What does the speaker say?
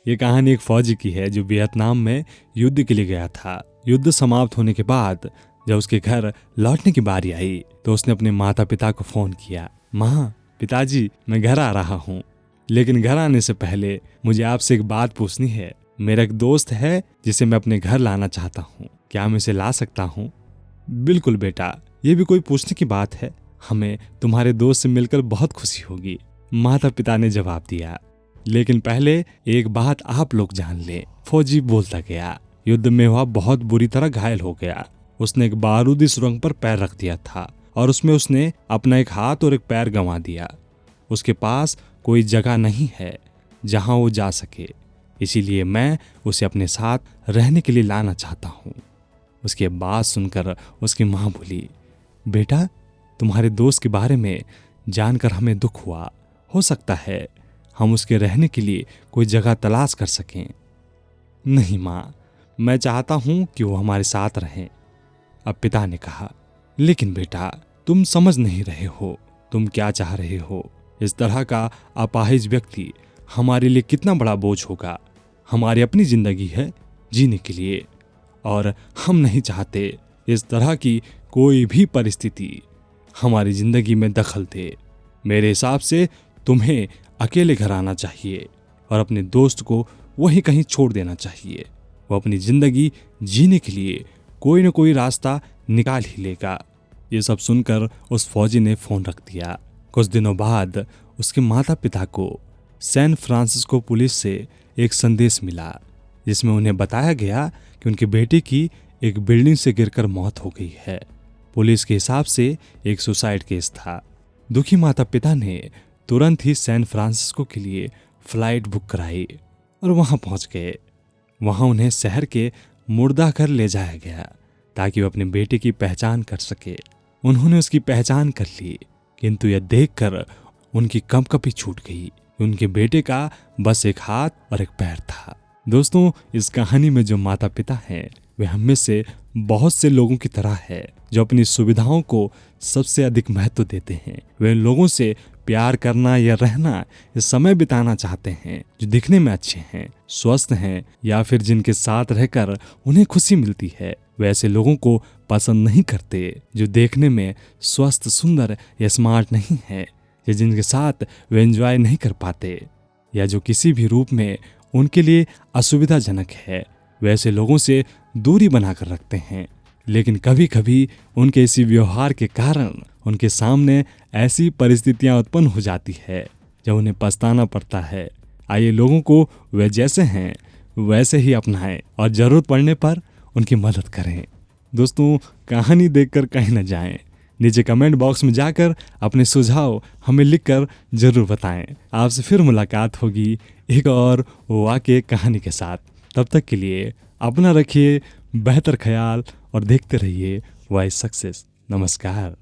ये कहानी एक फौजी की है जो वियतनाम में युद्ध के लिए गया था। युद्ध समाप्त होने के बाद जब उसके घर लौटने की बारी आई तो उसने अपने माता पिता को फोन किया। माँ, पिताजी, मैं घर आ रहा हूँ, लेकिन घर आने से पहले मुझे आपसे एक बात पूछनी है। मेरा एक दोस्त है जिसे मैं अपने घर लाना चाहता हूँ, क्या मैं इसे ला सकता हूँ? बिल्कुल बेटा, ये भी कोई पूछने की बात है? हमें तुम्हारे दोस्त से मिलकर बहुत खुशी होगी, माता पिता ने जवाब दिया। लेकिन पहले एक बात आप लोग जान लें, फौजी बोलता गया। युद्ध में वह बहुत बुरी तरह घायल हो गया। उसने एक बारूदी सुरंग पर पैर रख दिया था और उसमें उसने अपना एक हाथ और एक पैर गंवा दिया। उसके पास कोई जगह नहीं है जहां वो जा सके, इसीलिए मैं उसे अपने साथ रहने के लिए लाना चाहता हूँ। उसकी बात सुनकर उसकी माँ बोली, बेटा, तुम्हारे दोस्त के बारे में जानकर हमें दुख हुआ। हो सकता है हम उसके रहने के लिए कोई जगह तलाश कर सकें। नहीं माँ, मैं चाहता हूं कि वो हमारे साथ रहें, अब पिता ने कहा। लेकिन बेटा, तुम समझ नहीं रहे हो, तुम क्या चाह रहे हो। इस तरह का अपाहिज व्यक्ति हमारे लिए कितना बड़ा बोझ होगा। हमारी अपनी जिंदगी है जीने के लिए, और हम नहीं चाहते इस तरह की कोई भी परिस्थिति हमारी जिंदगी में दखल दे। मेरे हिसाब से तुम्हें अकेले घर आना चाहिए और अपने दोस्त को वहीं कहीं छोड़ देना चाहिए। वो अपनी जिंदगी जीने के लिए कोई न कोई रास्ता निकाल ही लेगा। ये सब सुनकर उस फौजी ने फोन रख दिया। कुछ दिनों बाद उसके माता पिता को सैन फ्रांसिस्को पुलिस से एक संदेश मिला, जिसमें उन्हें बताया गया कि उनके बेटे की एक बिल्डिंग से गिरकर मौत हो गई है। पुलिस के हिसाब से एक सुसाइड केस था। दुखी माता पिता ने तुरंत ही सैन फ्रांसिस्को के लिए फ्लाइट बुक कराई और वहां पहुंच गए। वहां उन्हें शहर के मुर्दा घर ले जाया गया ताकि वो अपने बेटे की पहचान कर सके। उन्होंने उसकी पहचान कर ली, किंतु यह देखकर उनकी कंपकपी छूट गई। उनके बेटे का बस एक हाथ और एक पैर था। दोस्तों, इस कहानी में जो माता पिता हैं वे हम में से बहुत से लोगों की तरह है जो अपनी सुविधाओं को सबसे अधिक महत्व देते हैं। वे लोगों से प्यार करना या रहना या समय बिताना चाहते हैं जो दिखने में अच्छे हैं, स्वस्थ हैं, या फिर जिनके साथ रहकर उन्हें खुशी मिलती है। वैसे लोगों को पसंद नहीं करते जो देखने में स्वस्थ, सुंदर या स्मार्ट नहीं है, या जिनके साथ वे एंजॉय नहीं कर पाते, या जो किसी भी रूप में उनके लिए असुविधाजनक है। वैसे लोगों से दूरी बनाकर रखते हैं। लेकिन कभी कभी उनके इसी व्यवहार के कारण उनके सामने ऐसी परिस्थितियां उत्पन्न हो जाती है जब उन्हें पछताना पड़ता है। आइए लोगों को वे जैसे हैं वैसे ही अपनाएं और जरूरत पड़ने पर उनकी मदद करें। दोस्तों, कहानी देखकर कहीं न जाएं। नीचे कमेंट बॉक्स में जाकर अपने सुझाव हमें लिखकर जरूर बताएं। आपसे फिर मुलाकात होगी एक और वाकई कहानी के साथ। तब तक के लिए अपना रखिए बेहतर ख्याल और देखते रहिए वॉइस सक्सेस। नमस्कार।